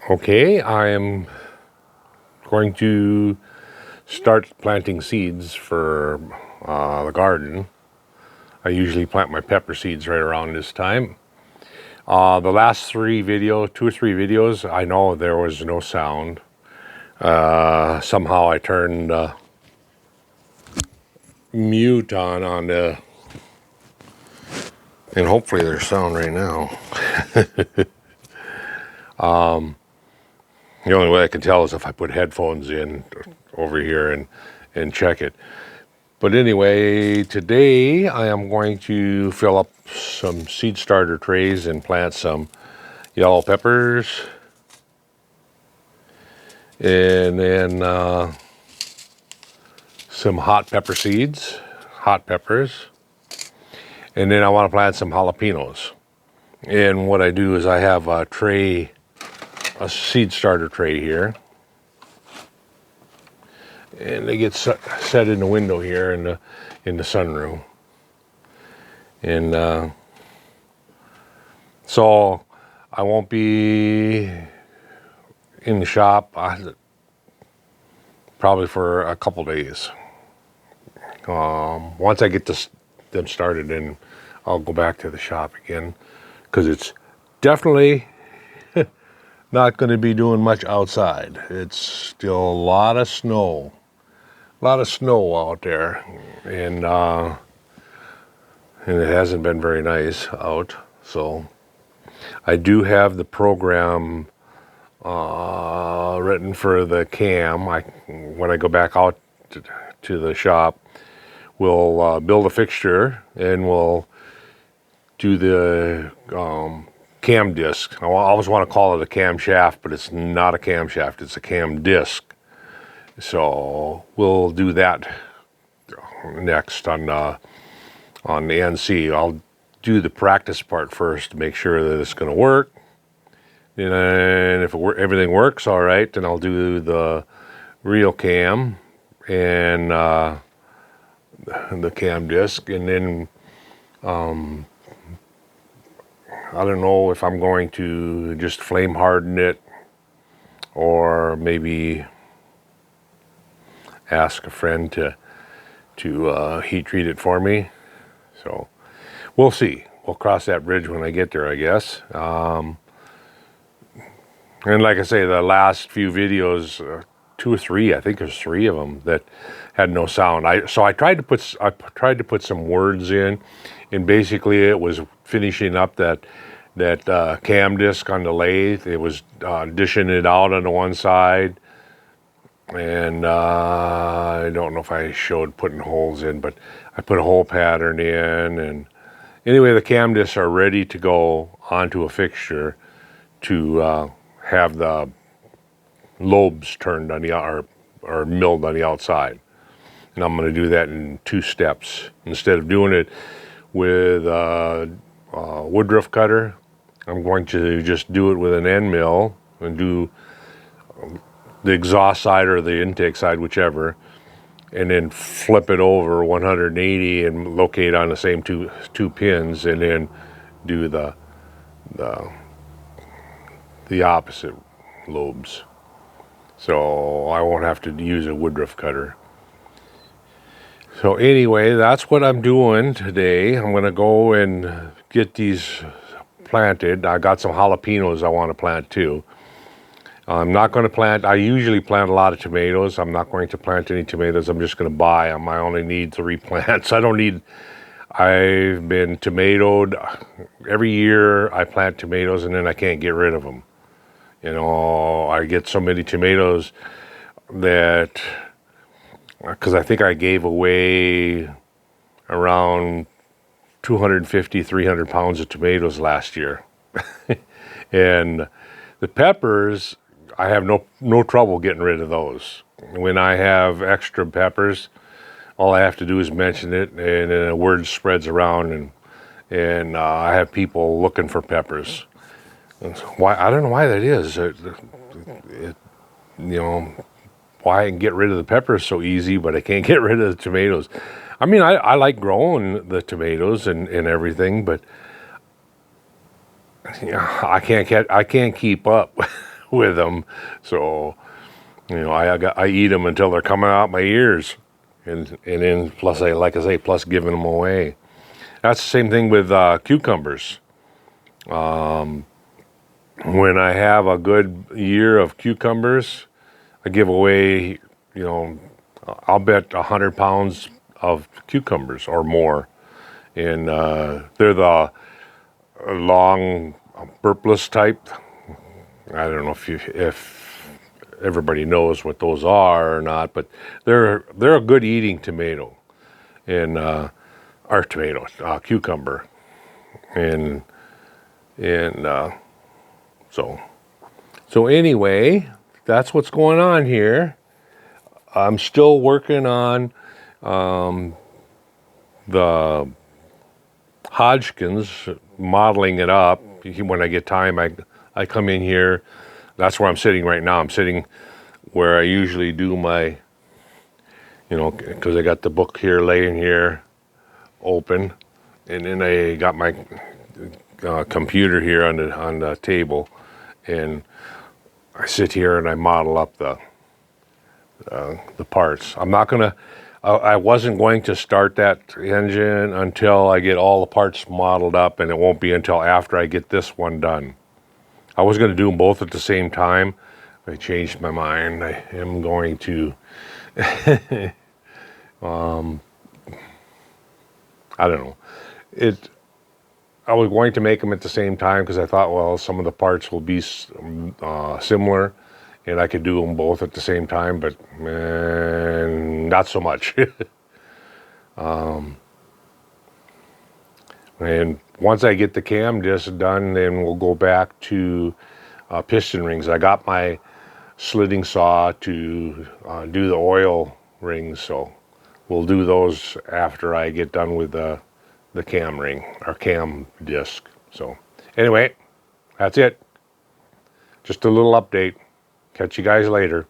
Okay, I am going to start planting seeds for the garden. I usually plant my pepper seeds right around this time. The last two or three videos, I know there was no sound. Somehow I turned mute on the, and hopefully there's sound right now. The only way I can tell is if I put headphones in over here and check it. But anyway, today I am going to fill up some seed starter trays and plant some yellow peppers. And then some hot pepper seeds, hot peppers. And then I want to plant some jalapenos. And what I do is I have a tray, a seed starter tray here. And they get set in the window here in the sunroom. And so I won't be in the shop probably for a couple days. Once I get them started, then I'll go back to the shop again, because it's definitely not going to be doing much outside. It's still a lot of snow out there, and it hasn't been very nice out. So I do have the program written for the cam. When I go back out to the shop, we'll build a fixture and we'll do the cam disc. I always want to call it a cam shaft, but it's not a cam shaft, it's a cam disc. So we'll do that next on the NC. I'll do the practice part first to make sure that it's going to work. And if everything works all right, then I'll do the real cam and the cam disc. And then I don't know if I'm going to just flame harden it or maybe ask a friend to heat treat it for me. So we'll see. We'll cross that bridge when I get there, I guess. And like I say, the last few videos, two or three, I think there's three of them that had no sound. So I tried to put some words in, and basically it was finishing up that cam disc on the lathe. It was dishing it out on the one side, and I don't know if I showed putting holes in, but I put a hole pattern in. And anyway, the cam discs are ready to go onto a fixture to have the lobes turned on or milled on the outside. And I'm going to do that in 2 steps. Instead of doing it with a woodruff cutter, I'm going to just do it with an end mill and do the exhaust side or the intake side, whichever, and then flip it over 180 and locate on the same two pins, and then do the opposite lobes. So I won't have to use a woodruff cutter. So anyway, that's what I'm doing today. I'm going to go and get these planted. I got some jalapenos I want to plant too. I'm not going to plant, I usually plant a lot of tomatoes. I'm not going to plant any tomatoes. I'm just going to buy them. I only need 3 plants. I've been tomatoed. Every year I plant tomatoes and then I can't get rid of them. You know, I get so many tomatoes that, because I think I gave away around 250, 300 pounds of tomatoes last year. And the peppers, I have no trouble getting rid of those. When I have extra peppers, all I have to do is mention it, and then a word spreads around, and I have people looking for peppers. Why, I don't know why that is. You know, why I can get rid of the peppers so easy, but I can't get rid of the tomatoes. I mean, I like growing the tomatoes and everything, but you know, I can't keep up with them. So, you know, I eat them until they're coming out my ears, and then plus like I say, plus giving them away. That's the same thing with cucumbers. When I have a good year of cucumbers, I give away, you know, I'll bet 100 pounds of cucumbers or more. And they're the long burpless type. I don't know if everybody knows what those are or not, but they're a good eating tomato, and or tomato, cucumber, and so anyway, that's what's going on here. I'm still working on the Hodgkins, modeling it up. When I get time, I come in here. That's where I'm sitting right now. I'm sitting where I usually do my, you know, because I got the book here laying here open, and then I got my computer here on the table, and I sit here and I model up the parts. I'm not gonna. I wasn't going to start that engine until I get all the parts modeled up, and it won't be until after I get this one done. I was going to do them both at the same time. I changed my mind. I am going to. I don't know. I was going to make them at the same time because I thought, well, some of the parts will be similar, and I could do them both at the same time, but not so much. And once I get the cam disc done, then we'll go back to piston rings. I got my slitting saw to do the oil rings, so we'll do those after I get done with the cam ring, or cam disc. So anyway, that's it. Just a little update. Catch you guys later.